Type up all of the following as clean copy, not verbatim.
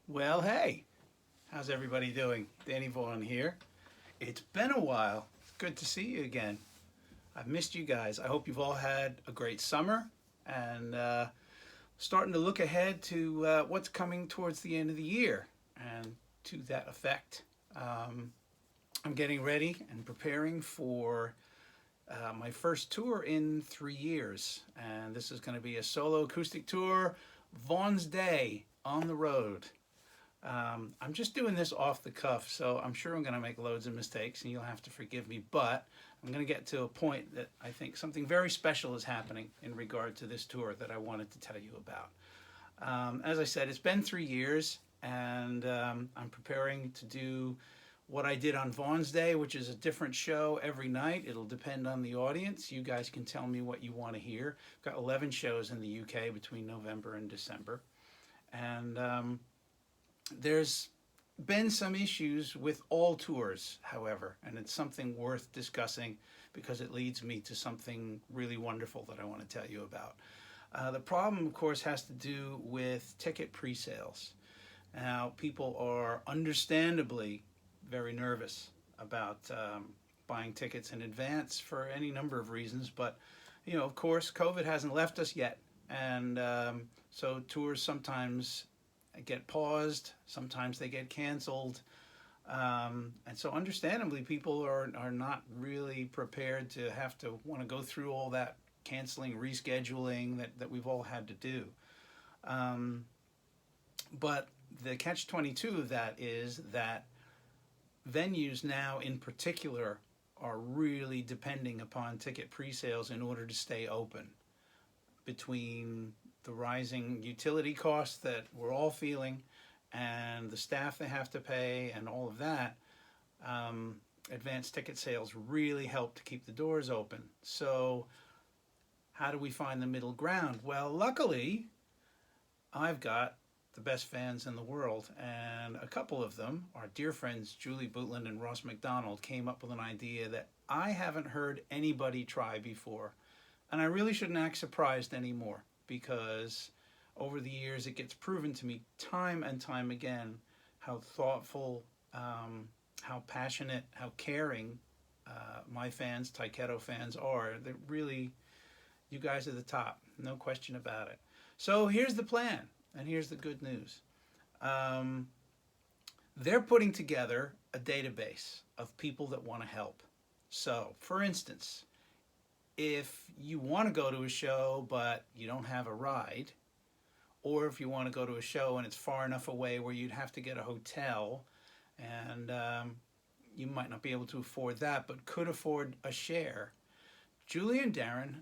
Well, hey, how's everybody doing? Danny Vaughan here. It's been a while. It's good to see you again. I've missed you guys. I hope you've all had a great summer and starting to look ahead to what's coming towards the end of the year. And to that effect, um, I'm getting ready and preparing for my first tour in 3 years. And this is going to be a solo acoustic tour, Vaughn'sday on the road. I'm just doing this off the cuff, so I'm sure I'm going to make loads of mistakes and you'll have to forgive me, but I'm going to get to a point that I think something very special is happening in regard to this tour that I wanted to tell you about. As I said, it's been 3 years and I'm preparing to do what I did on Vaughn'sday, which is a different show every night. It'll depend on the audience. You guys can tell me what you want to hear. I've got 11 shows in the UK between November and December. And there's been some issues with all tours, however, and it's something worth discussing because it leads me to something really wonderful that I want to tell you about. The problem, of course, has to do with ticket pre-sales. Now, people are understandably very nervous about buying tickets in advance for any number of reasons, but, you know, of course, COVID hasn't left us yet, and so tours sometimes get paused, sometimes they get canceled, and so understandably people are not really prepared to have to want to go through all that canceling, rescheduling that we've all had to do. But the catch-22 of that is that venues now in particular are really depending upon ticket pre-sales in order to stay open. Between the rising utility costs that we're all feeling and the staff they have to pay and all of that, advanced ticket sales really help to keep the doors open. So how do we find the middle ground? Well, luckily, I've got the best fans in the world, and a couple of them, our dear friends Julie Bootland and Ross McDonald, came up with an idea that I haven't heard anybody try before. And I really shouldn't act surprised anymore, because over the years it gets proven to me time and time again how thoughtful, how passionate, how caring my fans, Taiketo fans, are. They're really, you guys are the top, no question about it. So here's the plan, and here's the good news. They're putting together a database of people that want to help. So, for instance, if you want to go to a show but you don't have a ride, or if you want to go to a show and it's far enough away where you'd have to get a hotel and you might not be able to afford that but could afford a share, Julie and Darren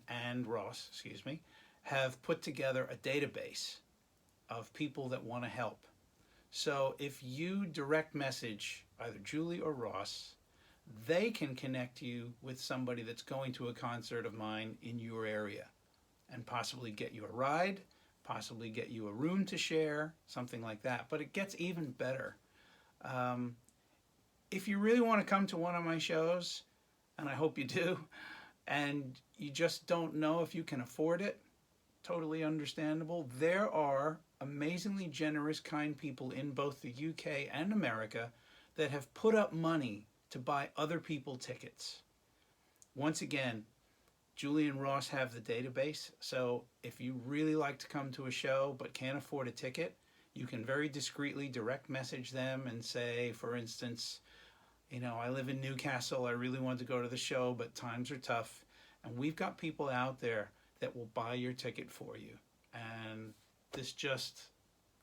and Ross, have put together a database of people that want to help. So if you direct message either Julie or Ross, they can connect you with somebody that's going to a concert of mine in your area and possibly get you a ride, possibly get you a room to share, something like that. But it gets even better. If you really want to come to one of my shows, and I hope you do, and you just don't know if you can afford it, totally understandable. There are amazingly generous, kind people in both the UK and America that have put up money to buy other people tickets. Once again, Julie and Ross have the database, so if you really like to come to a show but can't afford a ticket, you can very discreetly direct message them and say, for instance, you know, I live in Newcastle, I really want to go to the show, but times are tough, and we've got people out there that will buy your ticket for you. And this just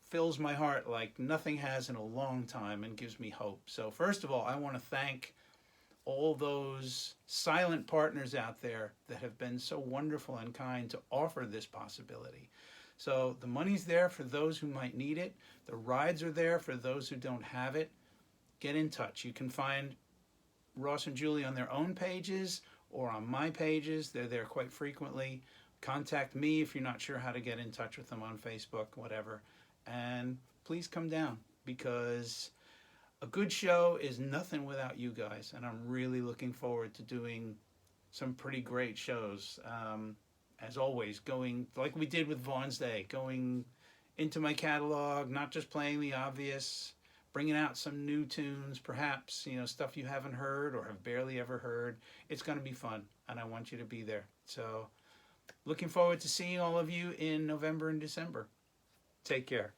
fills my heart like nothing has in a long time and gives me hope. So first of all, I want to thank all those silent partners out there that have been so wonderful and kind to offer this possibility. So the money's there for those who might need it. The rides are there for those who don't have it. Get in touch. You can find Ross and Julie on their own pages or on my pages. They're there quite frequently. Contact me if you're not sure how to get in touch with them on Facebook, whatever. And please come down, because a good show is nothing without you guys. And I'm really looking forward to doing some pretty great shows. As always, going like we did with Vaughn'sday, going into my catalog, not just playing the obvious, bringing out some new tunes, perhaps, you know, stuff you haven't heard or have barely ever heard. It's going to be fun, and I want you to be there. So looking forward to seeing all of you in November and December. Take care.